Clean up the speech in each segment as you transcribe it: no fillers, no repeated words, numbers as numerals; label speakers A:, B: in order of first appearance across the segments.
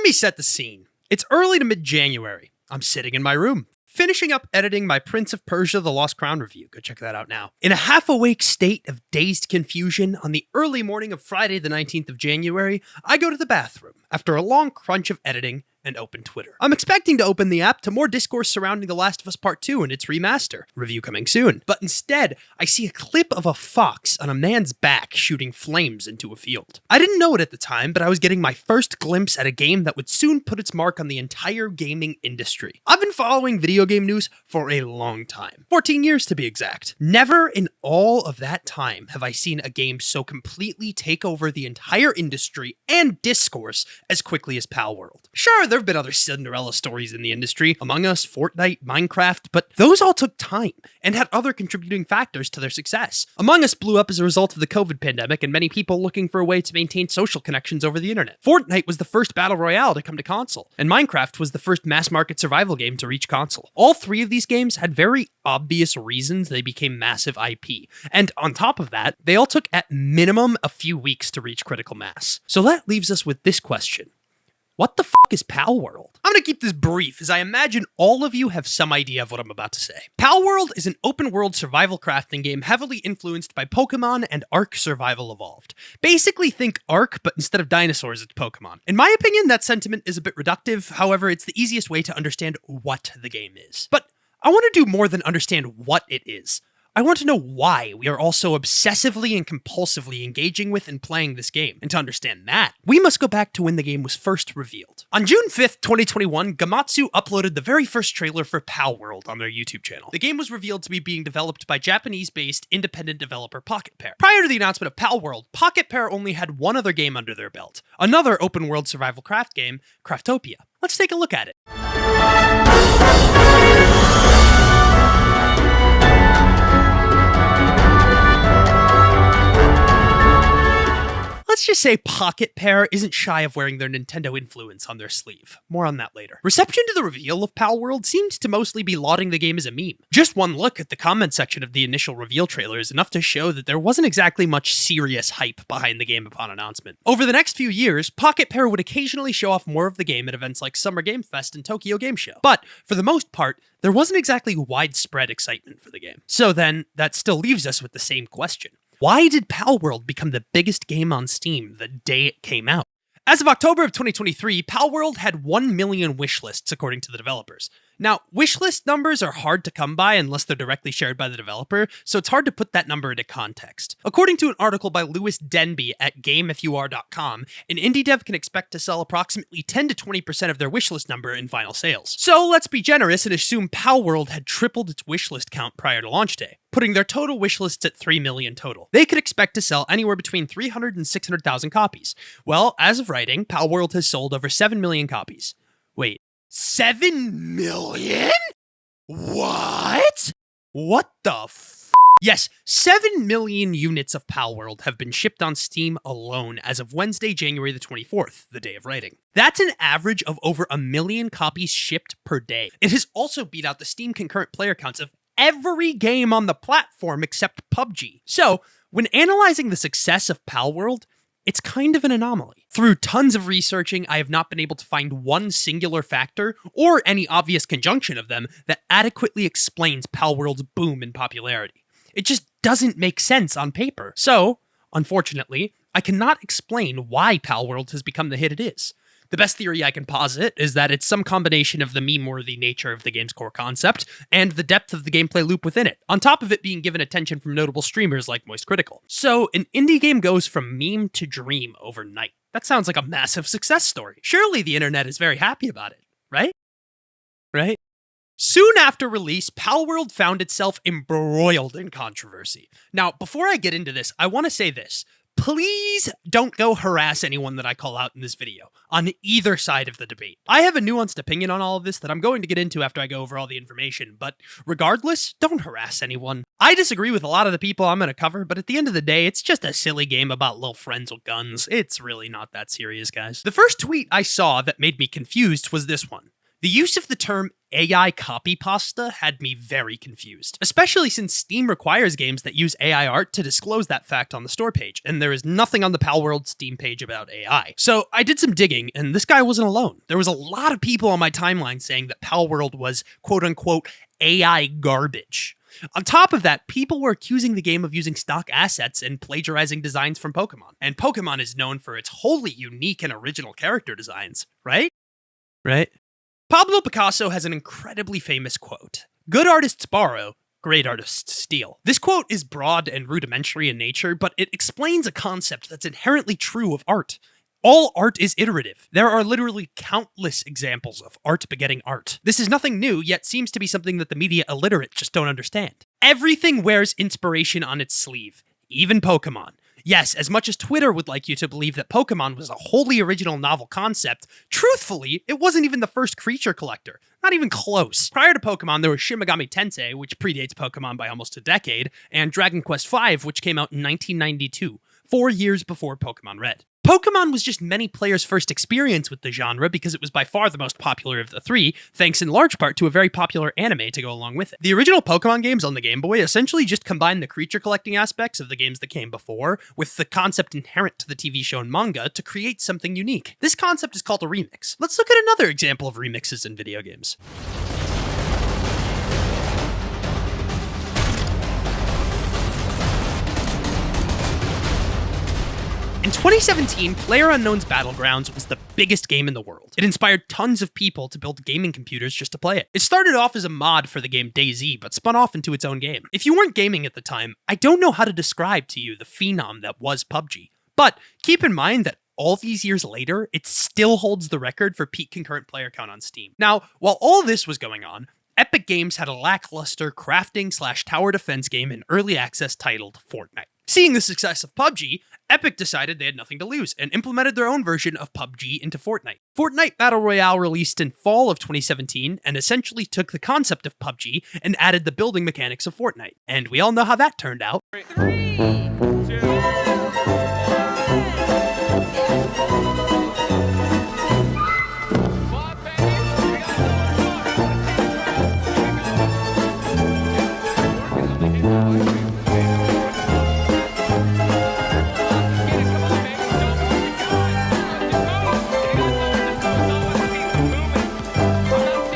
A: me set the scene. It's early to mid-January. I'm sitting in my room, finishing up editing my Prince of Persia: The Lost Crown review. Go check that out now. In a half-awake state of dazed confusion, on the early morning of Friday the 19th of January, I go to the bathroom after a long crunch of editing and open Twitter. I'm expecting to open the app to more discourse surrounding The Last of Us Part 2 and its remaster, review coming soon. But instead, I see a clip of a fox on a man's back shooting flames into a field. I didn't know it at the time, but I was getting my first glimpse at a game that would soon put its mark on the entire gaming industry. I've been following video game news for a long time, 14 years to be exact. Never in all of that time have I seen a game so completely take over the entire industry and discourse as quickly as Palworld. Sure, there have been other Cinderella stories in the industry, Among Us, Fortnite, Minecraft, but those all took time and had other contributing factors to their success. Among Us blew up as a result of the COVID pandemic and many people looking for a way to maintain social connections over the internet. Fortnite was the first battle royale to come to console, and Minecraft was the first mass-market survival game to reach console. All three of these games had very obvious reasons they became massive IP, and on top of that, they all took at minimum a few weeks to reach critical mass. So that leaves us with this question. What the fuck is Palworld? I'm gonna keep this brief, as I imagine all of you have some idea of what I'm about to say. Palworld is an open-world survival crafting game heavily influenced by Pokemon and Ark Survival Evolved. Basically think Ark, but instead of dinosaurs, it's Pokemon. In my opinion, that sentiment is a bit reductive, however, it's the easiest way to understand what the game is. But I want to do more than understand what it is. I want to know why we are all so obsessively and compulsively engaging with and playing this game. And to understand that, we must go back to when the game was first revealed. On June 5th, 2021, Gamatsu uploaded the very first trailer for Palworld on their YouTube channel. The game was revealed to be being developed by Japanese-based independent developer Pocket Pair. Prior to the announcement of Palworld, Pocket Pair only had one other game under their belt, another open-world survival craft game, Craftopia. Let's take a look at it. Let's just say Pocket Pair isn't shy of wearing their Nintendo influence on their sleeve. More on that later. Reception to the reveal of Palworld seemed to mostly be lauding the game as a meme. Just one look at the comment section of the initial reveal trailer is enough to show that there wasn't exactly much serious hype behind the game upon announcement. Over the next few years, Pocket Pair would occasionally show off more of the game at events like Summer Game Fest and Tokyo Game Show. But, for the most part, there wasn't exactly widespread excitement for the game. So then, that still leaves us with the same question. Why did Palworld become the biggest game on Steam the day it came out? As of October of 2023, Palworld had 1 million wishlists according to the developers. Now, wishlist numbers are hard to come by unless they're directly shared by the developer, so it's hard to put that number into context. According to an article by Lewis Denby at GameIfYouAre.com, an indie dev can expect to sell approximately 10 to 20% of their wishlist number in final sales. So let's be generous and assume Palworld had tripled its wishlist count prior to launch day, putting their total wishlists at 3 million total. They could expect to sell anywhere between 300 and 600,000 copies. Well, as of writing, Palworld has sold over 7 million copies. Wait. 7 million? What? What the f? Yes, 7 million units of Palworld have been shipped on Steam alone as of Wednesday, January the 24th, the day of writing. That's an average of over 1 million copies shipped per day. It has also beat out the Steam concurrent player counts of every game on the platform except PUBG. So, when analyzing the success of Palworld, it's kind of an anomaly. Through tons of researching, I have not been able to find one singular factor, or any obvious conjunction of them, that adequately explains Palworld's boom in popularity. It just doesn't make sense on paper. So, unfortunately, I cannot explain why Palworld has become the hit it is. The best theory I can posit is that it's some combination of the meme-worthy nature of the game's core concept and the depth of the gameplay loop within it, on top of it being given attention from notable streamers like Moist Critical. So, an indie game goes from meme to dream overnight. That sounds like a massive success story. Surely the internet is very happy about it, right? Right? Soon after release, Palworld found itself embroiled in controversy. Now, before I get into this, I want to say this. Please don't go harass anyone that I call out in this video, on either side of the debate. I have a nuanced opinion on all of this that I'm going to get into after I go over all the information, but regardless, don't harass anyone. I disagree with a lot of the people I'm going to cover, but at the end of the day, it's just a silly game about little friends with guns. It's really not that serious, guys. The first tweet I saw that made me confused was this one. The use of the term AI copy pasta had me very confused, especially since Steam requires games that use AI art to disclose that fact on the store page, and there is nothing on the Palworld Steam page about AI. So I did some digging, and this guy wasn't alone. There was a lot of people on my timeline saying that Palworld was quote-unquote AI garbage. On top of that, people were accusing the game of using stock assets and plagiarizing designs from Pokemon. And Pokemon is known for its wholly unique and original character designs, right? Right? Pablo Picasso has an incredibly famous quote. "Good artists borrow, great artists steal." This quote is broad and rudimentary in nature, but it explains a concept that's inherently true of art. All art is iterative. There are literally countless examples of art begetting art. This is nothing new, yet seems to be something that the media illiterate just don't understand. Everything wears inspiration on its sleeve, even Pokemon. Yes, as much as Twitter would like you to believe that Pokemon was a wholly original novel concept, truthfully, it wasn't even the first creature collector. Not even close. Prior to Pokemon, there was Shin Megami Tensei, which predates Pokemon by almost a decade, and Dragon Quest V, which came out in 1992, 4 years before Pokemon Red. Pokemon was just many players' first experience with the genre because it was by far the most popular of the three, thanks in large part to a very popular anime to go along with it. The original Pokemon games on the Game Boy essentially just combined the creature collecting aspects of the games that came before with the concept inherent to the TV show and manga to create something unique. This concept is called a remix. Let's look at another example of remixes in video games. In 2017, PlayerUnknown's Battlegrounds was the biggest game in the world. It inspired tons of people to build gaming computers just to play it. It started off as a mod for the game DayZ, but spun off into its own game. If you weren't gaming at the time, I don't know how to describe to you the phenom that was PUBG. But keep in mind that all these years later, it still holds the record for peak concurrent player count on Steam. Now, while all this was going on, Epic Games had a lackluster crafting/tower defense game in early access titled Fortnite. Seeing the success of PUBG, Epic decided they had nothing to lose and implemented their own version of PUBG into Fortnite. Fortnite Battle Royale released in fall of 2017 and essentially took the concept of PUBG and added the building mechanics of Fortnite. And we all know how that turned out.
B: 3, 2,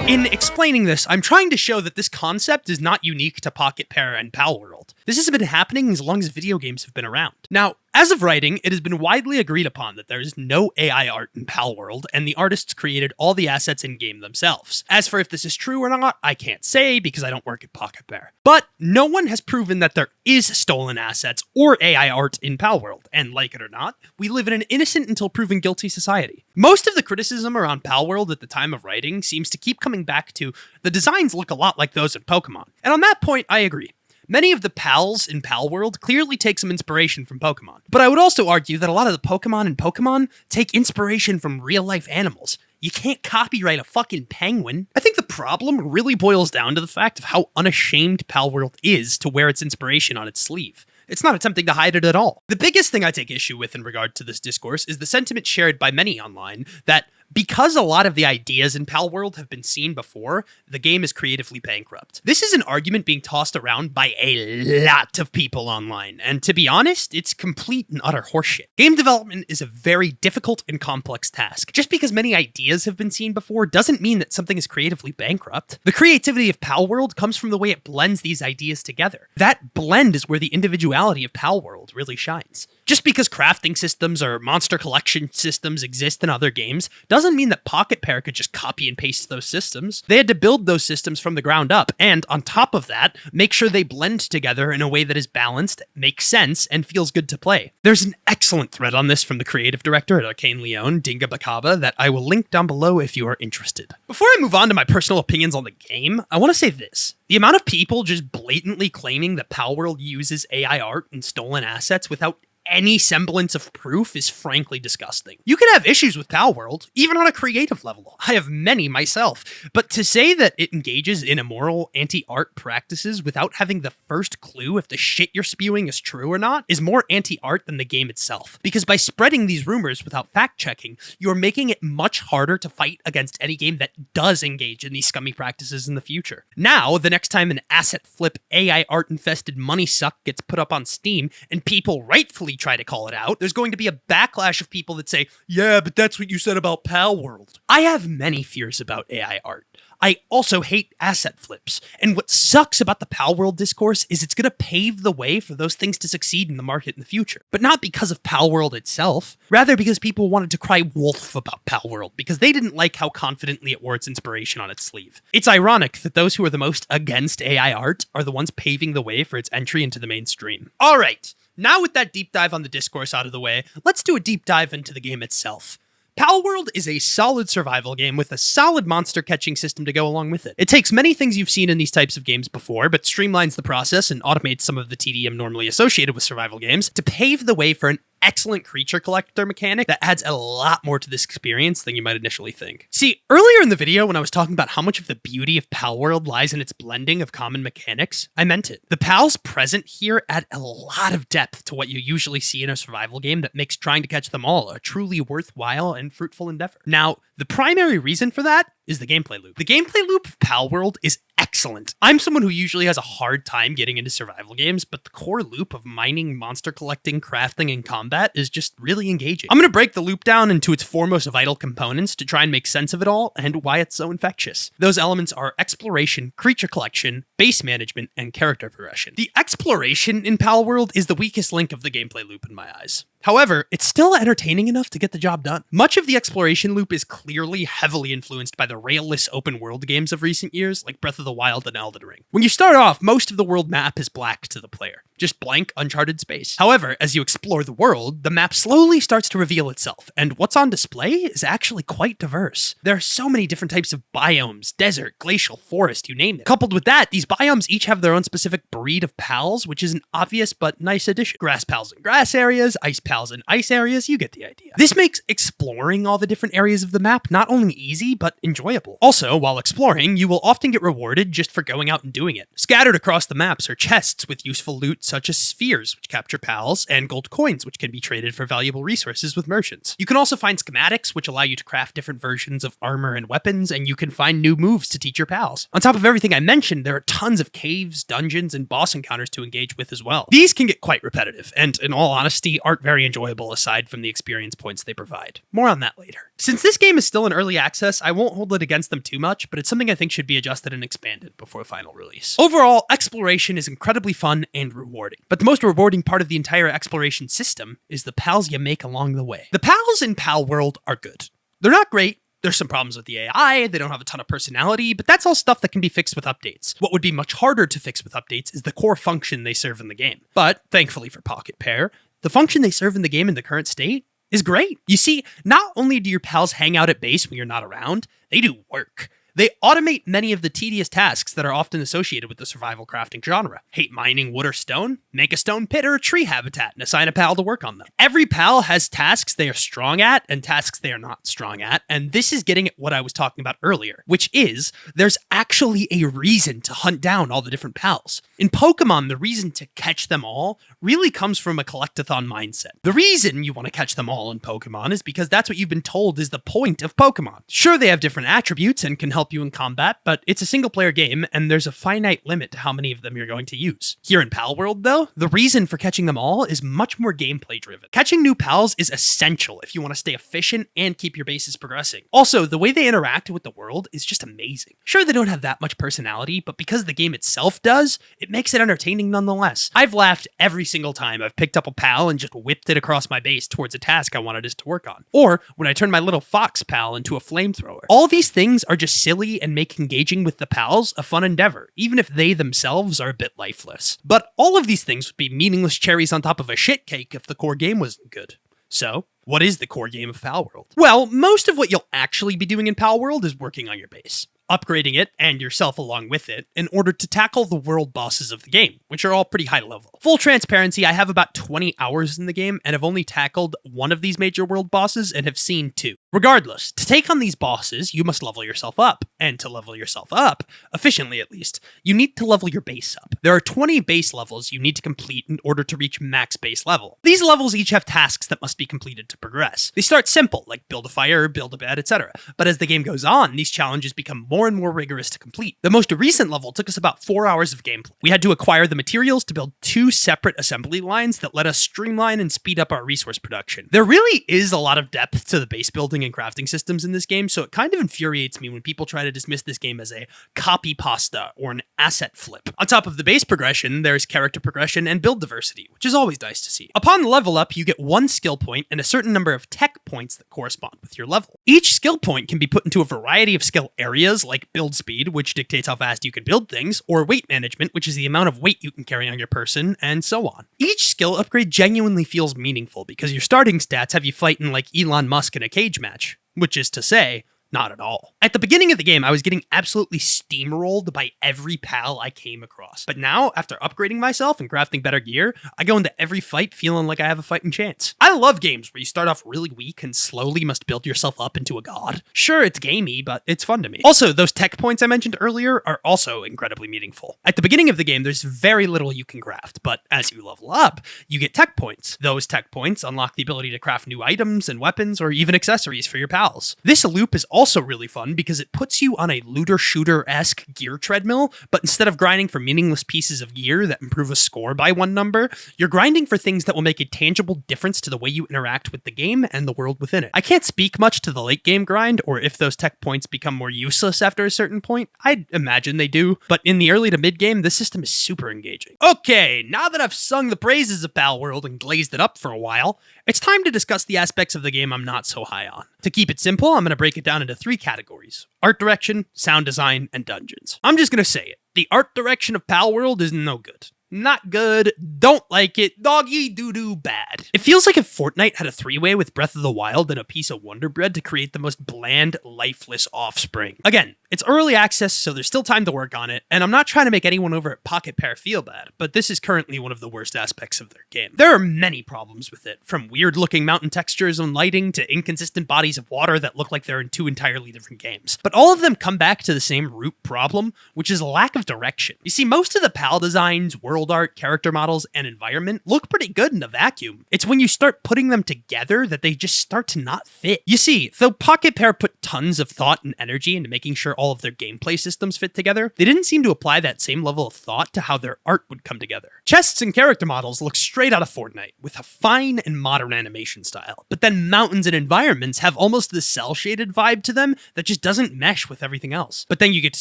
A: In explaining this, I'm trying to show that this concept is not unique to Pocket Pair and Palworld. This has been happening as long as video games have been around. Now, as of writing, it has been widely agreed upon that there is no AI art in Palworld, and the artists created all the assets in-game themselves. As for if this is true or not, I can't say because I don't work at Pocket Pair. But no one has proven that there is stolen assets or AI art in Palworld, and like it or not, we live in an innocent until proven guilty society. Most of the criticism around Palworld at the time of writing seems to keep coming back to the designs look a lot like those in Pokemon. And on that point, I agree. Many of the pals in Palworld clearly take some inspiration from Pokemon. But I would also argue that a lot of the Pokemon in Pokemon take inspiration from real-life animals. You can't copyright a fucking penguin. I think the problem really boils down to the fact of how unashamed Palworld is to wear its inspiration on its sleeve. It's not attempting to hide it at all. The biggest thing I take issue with in regard to this discourse is the sentiment shared by many online that because a lot of the ideas in Palworld have been seen before, the game is creatively bankrupt. This is an argument being tossed around by a lot of people online, and to be honest, it's complete and utter horseshit. Game development is a very difficult and complex task. Just because many ideas have been seen before doesn't mean that something is creatively bankrupt. The creativity of Palworld comes from the way it blends these ideas together. That blend is where the individuality of Palworld really shines. Just because crafting systems or monster collection systems exist in other games doesn't mean that Pocket Pair could just copy and paste those systems. They had to build those systems from the ground up, and on top of that, make sure they blend together in a way that is balanced, makes sense, and feels good to play. There's an excellent thread on this from the creative director at Arcane Leon, Dinga Bakaba, that I will link down below if you are interested. Before I move on to my personal opinions on the game, I want to say this. The amount of people just blatantly claiming that Palworld uses AI art and stolen assets without any semblance of proof is frankly disgusting. You can have issues with Palworld, even on a creative level. I have many myself, but to say that it engages in immoral anti-art practices without having the first clue if the shit you're spewing is true or not is more anti-art than the game itself. Because by spreading these rumors without fact-checking, you're making it much harder to fight against any game that does engage in these scummy practices in the future. Now, the next time an asset flip AI art-infested money suck gets put up on Steam and people rightfully try to call it out, there's going to be a backlash of people that say, yeah, but that's what you said about Palworld. I have many fears about AI art. I also hate asset flips. And what sucks about the Palworld discourse is it's going to pave the way for those things to succeed in the market in the future. But not because of Palworld itself, rather because people wanted to cry wolf about Palworld because they didn't like how confidently it wore its inspiration on its sleeve. It's ironic that those who are the most against AI art are the ones paving the way for its entry into the mainstream. All right, now with that deep dive on the discourse out of the way, let's do a deep dive into the game itself. Palworld is a solid survival game with a solid monster catching system to go along with it. It takes many things you've seen in these types of games before, but streamlines the process and automates some of the tedium normally associated with survival games to pave the way for an excellent creature collector mechanic that adds a lot more to this experience than you might initially think. See, earlier in the video when I was talking about how much of the beauty of Palworld lies in its blending of common mechanics, I meant it. The pals present here add a lot of depth to what you usually see in a survival game that makes trying to catch them all a truly worthwhile and fruitful endeavor. Now, the primary reason for that is the gameplay loop. The gameplay loop of Palworld is excellent. I'm someone who usually has a hard time getting into survival games, but the core loop of mining, monster collecting, crafting, and combat is just really engaging. I'm going to break the loop down into its foremost vital components to try and make sense of it all and why it's so infectious. Those elements are exploration, creature collection, base management, and character progression. The exploration in Palworld is the weakest link of the gameplay loop in my eyes. However, it's still entertaining enough to get the job done. Much of the exploration loop is clearly heavily influenced by the railless open world games of recent years, like Breath of the Wild and Elden Ring. When you start off, most of the world map is black to the player. Just blank, uncharted space. However, as you explore the world, the map slowly starts to reveal itself, and what's on display is actually quite diverse. There are so many different types of biomes, desert, glacial, forest, you name it. Coupled with that, these biomes each have their own specific breed of pals, which is an obvious but nice addition. Grass pals in grass areas, ice pals in ice areas, you get the idea. This makes exploring all the different areas of the map not only easy, but enjoyable. Also, while exploring, you will often get rewarded just for going out and doing it. Scattered across the maps are chests with useful loot such as spheres, which capture pals, and gold coins, which can be traded for valuable resources with merchants. You can also find schematics, which allow you to craft different versions of armor and weapons, and you can find new moves to teach your pals. On top of everything I mentioned, there are tons of caves, dungeons, and boss encounters to engage with as well. These can get quite repetitive, and in all honesty, aren't very enjoyable aside from the experience points they provide. More on that later. Since this game is still in early access, I won't hold it against them too much, but it's something I think should be adjusted and expanded before final release. Overall, exploration is incredibly fun and rewarding, but the most rewarding part of the entire exploration system is the pals you make along the way. The pals in Palworld are good. They're not great. There's some problems with the AI, they don't have a ton of personality, but that's all stuff that can be fixed with updates. What would be much harder to fix with updates is the core function they serve in the game. But, thankfully for Pocket Pair, the function they serve in the game in the current state is great. You see, not only do your pals hang out at base when you're not around, they do work. They automate many of the tedious tasks that are often associated with the survival crafting genre. Hate mining wood or stone? Make a stone pit or a tree habitat and assign a pal to work on them. Every pal has tasks they are strong at and tasks they are not strong at, and this is getting at what I was talking about earlier, which is there's actually a reason to hunt down all the different pals. In Pokemon, the reason to catch them all really comes from a collectathon mindset. The reason you want to catch them all in Pokemon is because that's what you've been told is the point of Pokemon. Sure, they have different attributes and can help you in combat, but it's a single-player game, and there's a finite limit to how many of them you're going to use. Here in Palworld, though, the reason for catching them all is much more gameplay-driven. Catching new pals is essential if you want to stay efficient and keep your bases progressing. Also, the way they interact with the world is just amazing. Sure, they don't have that much personality, but because the game itself does, it makes it entertaining nonetheless. I've laughed every single time I've picked up a pal and just whipped it across my base towards a task I wanted us to work on. Or when I turned my little fox pal into a flamethrower. All these things are just silly and make engaging with the pals a fun endeavor, even if they themselves are a bit lifeless. But all of these things would be meaningless cherries on top of a shit cake if the core game wasn't good. So, what is the core game of Palworld? Well, most of what you'll actually be doing in Palworld is working on your base. upgrading it, and yourself along with it, in order to tackle the world bosses of the game, which are all pretty high level. Full transparency, I have about 20 hours in the game, and have only tackled one of these major world bosses and have seen 2. Regardless, to take on these bosses, you must level yourself up, and to level yourself up, efficiently at least, you need to level your base up. There are 20 base levels you need to complete in order to reach max base level. These levels each have tasks that must be completed to progress. They start simple, like build a fire, build a bed, etc. But as the game goes on, these challenges become more and more rigorous to complete. The most recent level took us about 4 hours of gameplay. We had to acquire the materials to build 2 separate assembly lines that let us streamline and speed up our resource production. There really is a lot of depth to the base building and crafting systems in this game, so it kind of infuriates me when people try to dismiss this game as a copy pasta or an asset flip. On top of the base progression, there's character progression and build diversity, which is always nice to see. Upon level up, you get 1 skill point and a certain number of tech points that correspond with your level. Each skill point can be put into a variety of skill areas, like build speed, which dictates how fast you can build things, or weight management, which is the amount of weight you can carry on your person, and so on. Each skill upgrade genuinely feels meaningful because your starting stats have you fighting like Elon Musk in a cage match, which is to say, not at all. At the beginning of the game, I was getting absolutely steamrolled by every pal I came across. But now, after upgrading myself and crafting better gear, I go into every fight feeling like I have a fighting chance. I love games where you start off really weak and slowly must build yourself up into a god. Sure, it's gamey, but it's fun to me. Also, those tech points I mentioned earlier are also incredibly meaningful. At the beginning of the game, there's very little you can craft, but as you level up, you get tech points. Those tech points unlock the ability to craft new items and weapons or even accessories for your pals. This loop is also really fun because it puts you on a looter-shooter-esque gear treadmill, but instead of grinding for meaningless pieces of gear that improve a score by 1 number, you're grinding for things that will make a tangible difference to the way you interact with the game and the world within it. I can't speak much to the late game grind, or if those tech points become more useless after a certain point. I'd imagine they do, but in the early to mid game, this system is super engaging. Okay, now that I've sung the praises of Palworld and glazed it up for a while, it's time to discuss the aspects of the game I'm not so high on. To keep it simple, I'm going to break it down into 3 categories: art direction, sound design, and dungeons. I'm just going to say it. The art direction of Palworld is no good. Not good, don't like it, doggy doo-doo bad. It feels like if Fortnite had a 3-way with Breath of the Wild and a piece of Wonder Bread to create the most bland, lifeless offspring. Again, it's early access, so there's still time to work on it, and I'm not trying to make anyone over at Pocket Pair feel bad, but this is currently one of the worst aspects of their game. There are many problems with it, from weird-looking mountain textures and lighting to inconsistent bodies of water that look like they're in 2 entirely different games. But all of them come back to the same root problem, which is a lack of direction. You see, most of the PAL designs, world art, character models, and environment look pretty good in a vacuum. It's when you start putting them together that they just start to not fit. You see, though Pocket Pair put tons of thought and energy into making sure all of their gameplay systems fit together, they didn't seem to apply that same level of thought to how their art would come together. Chests and character models look straight out of Fortnite, with a fine and modern animation style, but then mountains and environments have almost this cel-shaded vibe to them that just doesn't mesh with everything else. But then you get to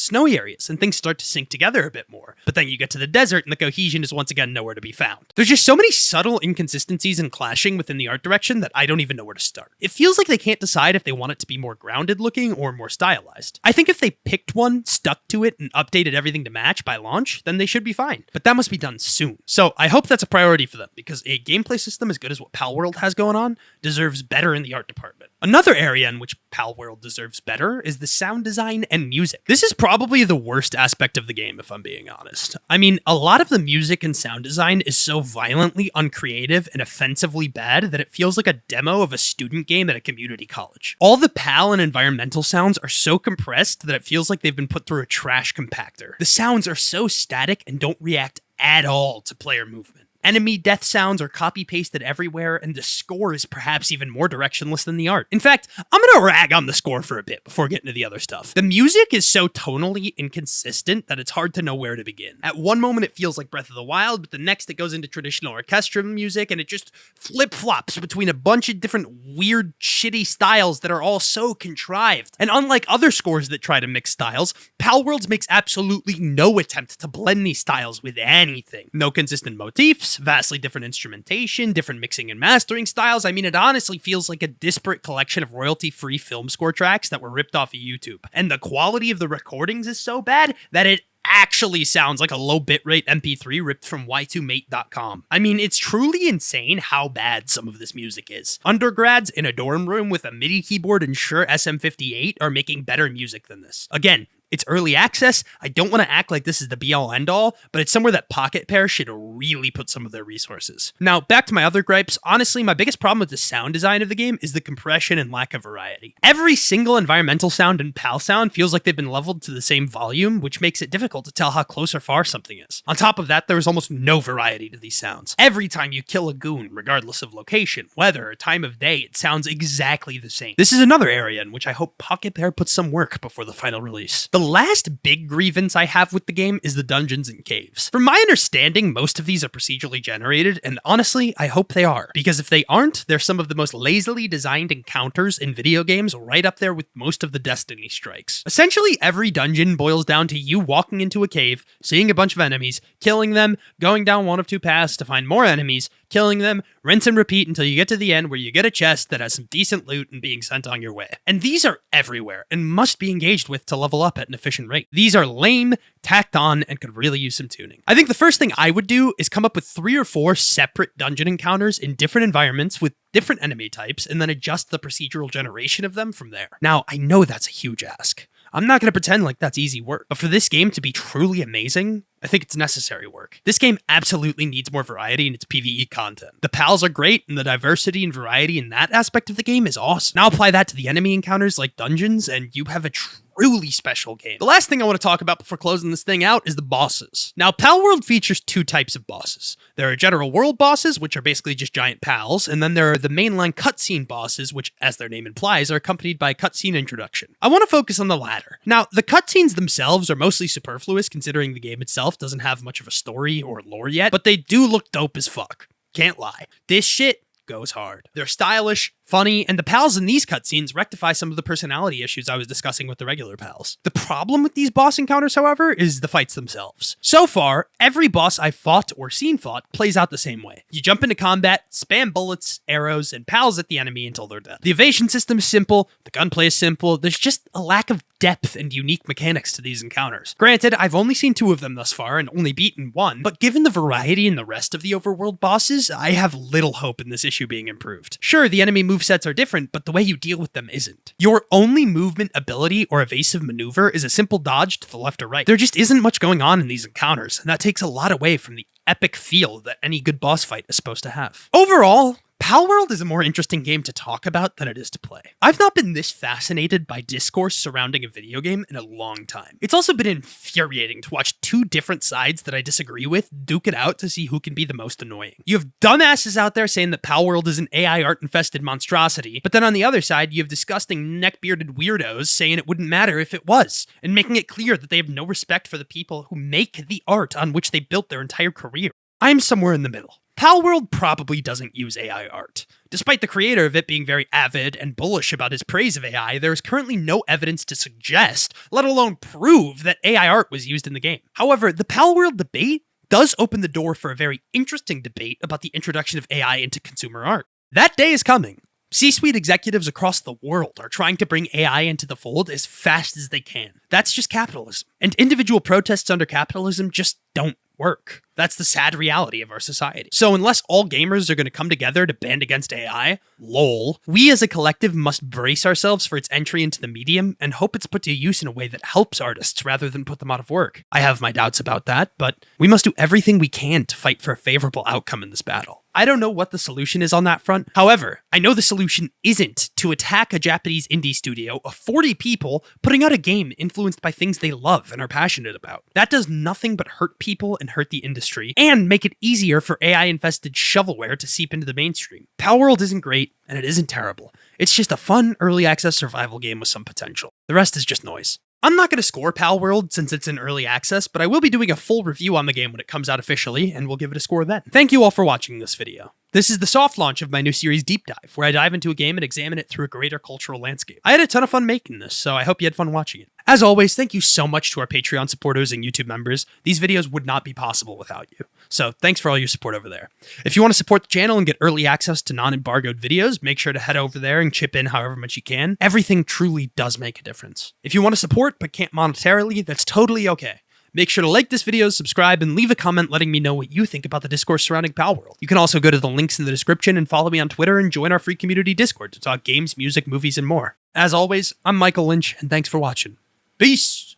A: snowy areas and things start to sync together a bit more. But then you get to the desert and the cohesion is once again nowhere to be found. There's just so many subtle inconsistencies and clashing within the art direction that I don't even know where to start. It feels like they can't decide if they want it to be more grounded looking or more stylized. I think if they picked one, stuck to it, and updated everything to match by launch, then they should be fine. But that must be done soon. So I hope that's a priority for them, because a gameplay system as good as what Palworld has going on deserves better in the art department. Another area in which Palworld deserves better is the sound design and music. This is probably the worst aspect of the game, if I'm being honest. I mean, a lot of the music and sound design is so violently uncreative and offensively bad that it feels like a demo of a student game at a community college. All the PAL and environmental sounds are so compressed that it feels like they've been put through a trash compactor. The sounds are so static and don't react at all to player movement. Enemy death sounds are copy-pasted everywhere, and the score is perhaps even more directionless than the art. In fact, I'm gonna rag on the score for a bit before getting to the other stuff. The music is so tonally inconsistent that it's hard to know where to begin. At one moment it feels like Breath of the Wild, but the next it goes into traditional orchestral music, and it just flip-flops between a bunch of different weird, shitty styles that are all so contrived. And unlike other scores that try to mix styles, Palworld's makes absolutely no attempt to blend these styles with anything. No consistent motifs, vastly different instrumentation, different mixing and mastering styles. I mean, it honestly feels like a disparate collection of royalty-free film score tracks that were ripped off of YouTube. And the quality of the recordings is so bad that it actually sounds like a low bitrate MP3 ripped from y2mate.com. I mean, it's truly insane how bad some of this music is. Undergrads in a dorm room with a MIDI keyboard and Shure SM58 are making better music than this. Again, It's early access. I don't want to act like this is the be-all end-all, but it's somewhere that Pocket Pair should really put some of their resources. Now, back to my other gripes. Honestly, my biggest problem with the sound design of the game is the compression and lack of variety. Every single environmental sound and PAL sound feels like they've been leveled to the same volume, which makes it difficult to tell how close or far something is. On top of that, there is almost no variety to these sounds. Every time you kill a goon, regardless of location, weather, or time of day, it sounds exactly the same. This is another area in which I hope Pocket Pair puts some work before the final release. The last big grievance I have with the game is the dungeons and caves. From my understanding, most of these are procedurally generated, and honestly, I hope they are. Because if they aren't, they're some of the most lazily designed encounters in video games, right up there with most of the Destiny strikes. Essentially, every dungeon boils down to you walking into a cave, seeing a bunch of enemies, killing them, going down one of two paths to find more enemies, killing them, rinse and repeat until you get to the end where you get a chest that has some decent loot and being sent on your way. And these are everywhere and must be engaged with to level up at an efficient rate. These are lame, tacked on, and could really use some tuning. I think the first thing I would do is come up with 3 or 4 separate dungeon encounters in different environments with different enemy types and then adjust the procedural generation of them from there. Now, I know that's a huge ask. I'm not going to pretend like that's easy work, but for this game to be truly amazing, I think it's necessary work. This game absolutely needs more variety in its PvE content. The pals are great, and the diversity and variety in that aspect of the game is awesome. Now apply that to the enemy encounters like dungeons, and you have a truly special game. The last thing I want to talk about before closing this thing out is the bosses. Now, Palworld features 2 types of bosses. There are general world bosses, which are basically just giant pals, and then there are the mainline cutscene bosses, which, as their name implies, are accompanied by a cutscene introduction. I want to focus on the latter. Now, the cutscenes themselves are mostly superfluous, considering the game itself doesn't have much of a story or lore yet, but they do look dope as fuck. Can't lie. This shit goes hard. They're stylish, funny, and the pals in these cutscenes rectify some of the personality issues I was discussing with the regular pals. The problem with these boss encounters, however, is the fights themselves. So far, every boss I've fought or seen fought plays out the same way. You jump into combat, spam bullets, arrows, and pals at the enemy until they're dead. The evasion system is simple, the gunplay is simple, there's just a lack of depth and unique mechanics to these encounters. Granted, I've only seen 2 of them thus far and only beaten 1, but given the variety in the rest of the overworld bosses, I have little hope in this issue being improved. Sure, the enemy movesets are different, but the way you deal with them isn't. Your only movement ability or evasive maneuver is a simple dodge to the left or right. There just isn't much going on in these encounters, and that takes a lot away from the epic feel that any good boss fight is supposed to have. Overall, Palworld is a more interesting game to talk about than it is to play. I've not been this fascinated by discourse surrounding a video game in a long time. It's also been infuriating to watch 2 different sides that I disagree with duke it out to see who can be the most annoying. You have dumbasses out there saying that Palworld is an AI art-infested monstrosity, but then on the other side, you have disgusting neck-bearded weirdos saying it wouldn't matter if it was, and making it clear that they have no respect for the people who make the art on which they built their entire career. I'm somewhere in the middle. Palworld probably doesn't use AI art. Despite the creator of it being very avid and bullish about his praise of AI, there is currently no evidence to suggest, let alone prove, that AI art was used in the game. However, the Palworld debate does open the door for a very interesting debate about the introduction of AI into consumer art. That day is coming. C-suite executives across the world are trying to bring AI into the fold as fast as they can. That's just capitalism. And individual protests under capitalism just don't work. That's the sad reality of our society. So unless all gamers are going to come together to band against AI, lol, we as a collective must brace ourselves for its entry into the medium and hope it's put to use in a way that helps artists rather than put them out of work. I have my doubts about that, but we must do everything we can to fight for a favorable outcome in this battle. I don't know what the solution is on that front. However, I know the solution isn't to attack a Japanese indie studio of 40 people putting out a game influenced by things they love and are passionate about. That does nothing but hurt people and hurt the industry, and make it easier for AI-infested shovelware to seep into the mainstream. Palworld isn't great, and it isn't terrible. It's just a fun, early access survival game with some potential. The rest is just noise. I'm not going to score Palworld since it's in early access, but I will be doing a full review on the game when it comes out officially, and we'll give it a score then. Thank you all for watching this video. This is the soft launch of my new series Deep Dive, where I dive into a game and examine it through a greater cultural landscape. I had a ton of fun making this, so I hope you had fun watching it. As always, thank you so much to our Patreon supporters and YouTube members. These videos would not be possible without you. So thanks for all your support over there. If you want to support the channel and get early access to non-embargoed videos, make sure to head over there and chip in however much you can. Everything truly does make a difference. If you want to support but can't monetarily, that's totally okay. Make sure to like this video, subscribe, and leave a comment letting me know what you think about the discourse surrounding Palworld. You can also go to the links in the description and follow me on Twitter and join our free community Discord to talk games, music, movies, and more. As always, I'm Michael Lynch, and thanks for watching. Peace!